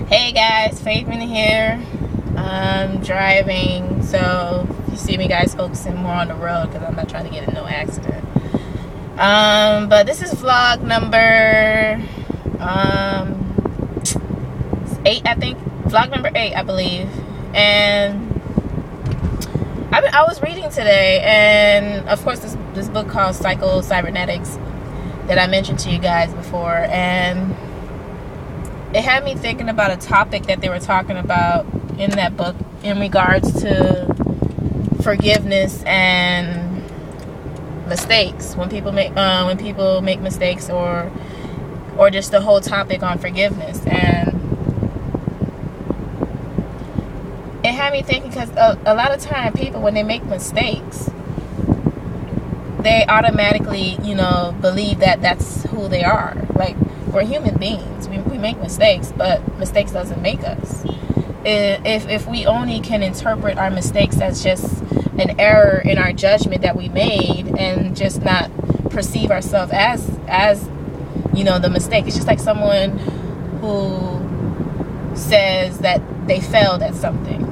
Hey guys, Faithman here. I'm driving, so if you see me guys focusing more on the road because I'm not trying to get in no accident. But this is vlog number 8, I think. Vlog number 8, I believe. And I was reading today, and of course this book called Psycho Cybernetics that I mentioned to you guys before, and it had me thinking about a topic that they were talking about in that book in regards to forgiveness and mistakes. When people make mistakes, or just the whole topic on forgiveness. And it had me thinking, because a lot of time people, when they make mistakes, they automatically believe that that's who they are. Like, we're human beings. We make mistakes, but mistakes doesn't make us. If we only can interpret our mistakes as just an error in our judgment that we made, and just not perceive ourselves as the mistake. It's just like someone who says that they failed at something,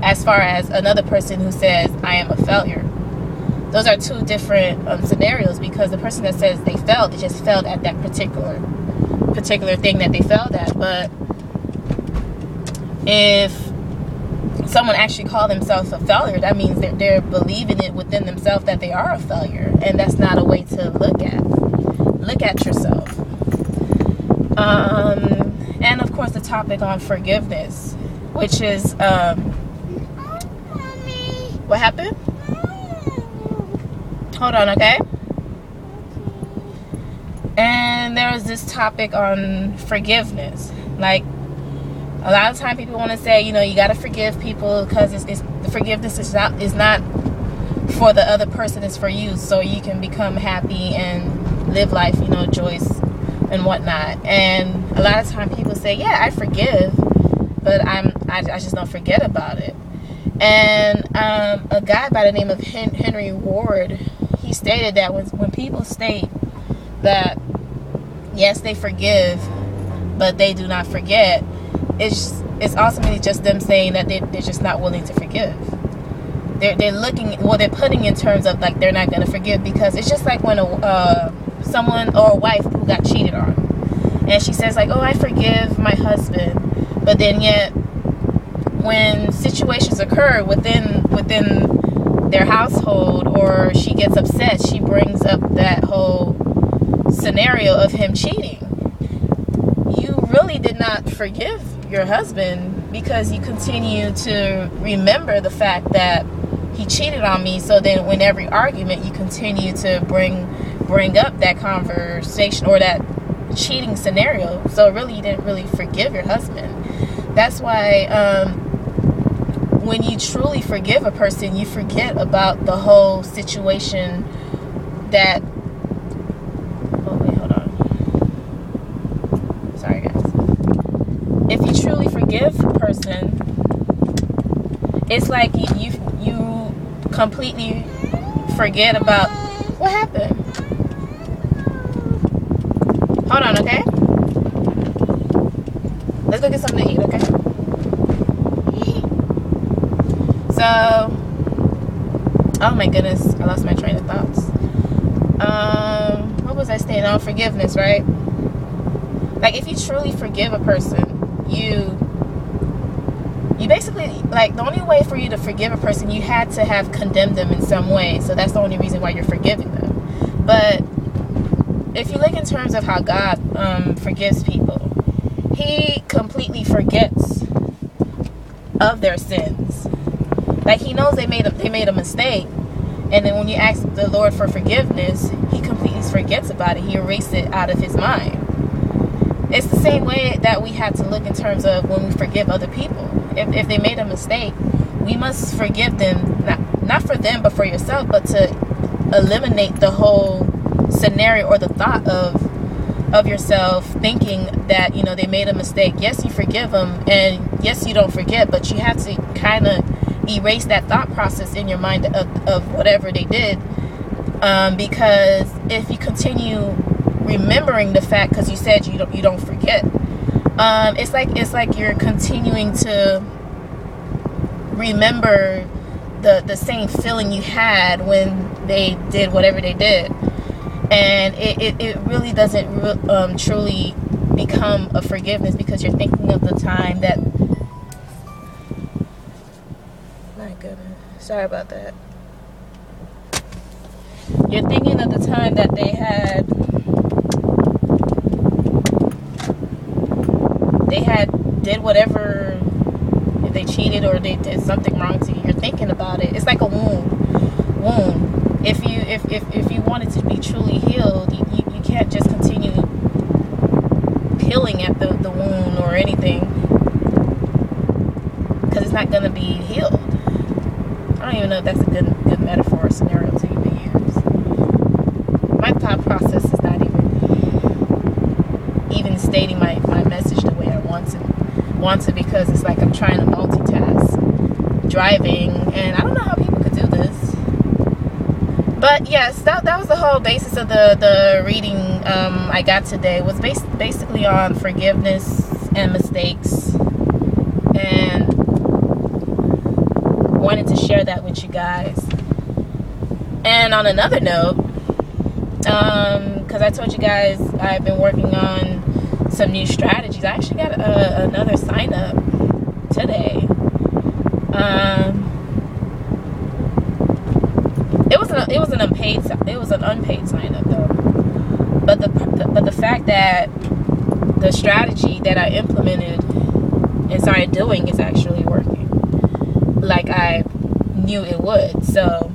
as far as another person who says, I am a failure. Those are two different scenarios, because the person that says they just failed at that particular thing that they failed at. But if someone actually called themselves a failure, that means they're believing it within themselves that they are a failure, and that's not a way to look at yourself. And of course the topic on forgiveness, which is what happened? Hold on, okay? And there was this topic on forgiveness. Like, a lot of time people want to say, you got to forgive people because the forgiveness is not for the other person, it's for you, so you can become happy and live life, joyous and whatnot. And a lot of time people say, yeah, I forgive, but I just don't forget about it. And a guy by the name of Henry Ward, he stated that when people state that yes, they forgive, but they do not forget, it's ultimately just them saying that they're just not willing to forgive. They're putting in terms of, like, they're not going to forgive, because it's just like when someone or a wife who got cheated on, and she says, like, oh, I forgive my husband, but then yet when situations occur within their household, or she gets upset, she brings up that whole scenario of him cheating. You really did not forgive your husband, because you continue to remember the fact that he cheated on me. So then when every argument, you continue to bring up that conversation or that cheating scenario. So really, you didn't really forgive your husband. That's why when you truly forgive a person, you forget about the whole situation that... Oh, wait, hold on. Sorry, guys. If you truly forgive a person, it's like you completely forget about... What happened? Hold on, okay? Let's go get something to eat, okay? So, oh my goodness, I lost my train of thoughts. What was I saying? On forgiveness, right? Like, if you truly forgive a person, you basically, like, the only way for you to forgive a person, you had to have condemned them in some way. So that's the only reason why you're forgiving them. But if you look in terms of how God forgives people, he completely forgets of their sins. Like, he knows they made a mistake, and then when you ask the Lord for forgiveness, he completely forgets about it. He erases it out of his mind. It's the same way that we have to look in terms of when we forgive other people. If they made a mistake, we must forgive them, not for them, but for yourself, but to eliminate the whole scenario or the thought of yourself thinking that, they made a mistake. Yes, you forgive them, and yes, you don't forget, but you have to kind of erase that thought process in your mind of whatever they did, because if you continue remembering the fact, because you said you don't forget, It's like you're continuing to remember the same feeling you had when they did whatever they did, and it really doesn't truly become a forgiveness, because you're thinking of the time that, my goodness, sorry about that, you're thinking of the time that they did whatever, if they cheated or they did something wrong to you, you're thinking about it. It's like a wound. If you want it to be truly healed, you can't just continue peeling at the wound or anything, because it's not going to be healed. I don't even know if that's a good metaphor or scenario to even use. My thought process is not even stating my message the way I want to, because it's like I'm trying to multitask driving, and I don't know how people could do this. But yes, that was the whole basis of the reading I got today, was basically on forgiveness and mistakes, and wanted to share that with you guys. And on another note, because I told you guys I've been working on some new strategies. I actually got another sign up today. It was an unpaid sign up though. But the fact that the strategy that I implemented and started doing is actually working, like I knew it would. So,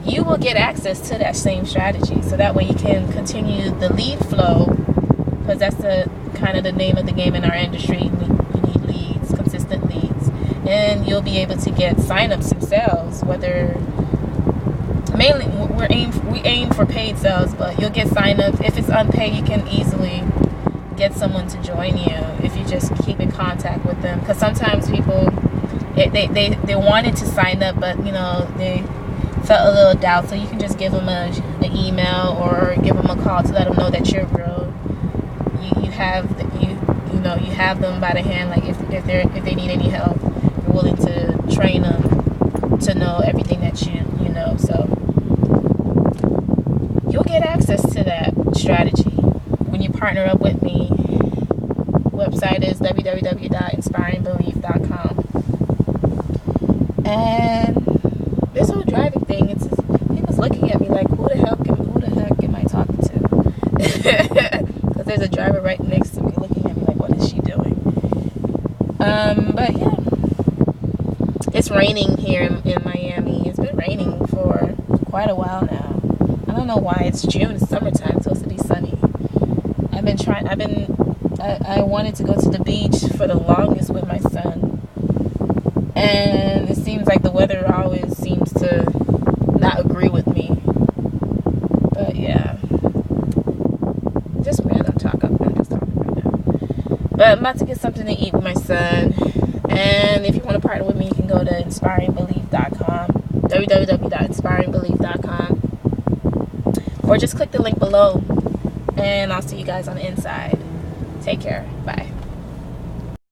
you will get access to that same strategy, so that way you can continue the lead flow, because that's the kind of the name of the game in our industry. You need leads, consistent leads, and you'll be able to get signups and sales. Whether mainly we aim for paid sales, but you'll get signups. If it's unpaid, you can easily get someone to join you if you just keep in contact with them, because sometimes people they wanted to sign up, but they felt a little doubt. So you can just give them an email or give them a call to let them know that you're real. You have them by the hand. Like if they need any help, you're willing to train them to know everything that you know. So you'll get access to that strategy when you partner up with me. Website is www.inspiringbelief.com. And this whole driving thing, it's just, people's looking at me like, who the heck am I talking to? Because there's a driver right next to me looking at me like, what is she doing? But yeah, it's raining here in Miami. It's been raining for quite a while now. I don't know why. It's June, it's summertime, it's supposed to be sunny. I wanted to go to the beach for the longest with my son, and it seems like the weather always seems to not agree with me. But yeah, just random talk. I'm just talking right now. But I'm about to get something to eat with my son, and if you want to partner with me, you can go to inspiringbelief.com, www.inspiringbelief.com, or just click the link below, and I'll see you guys on the inside. Take care. Bye.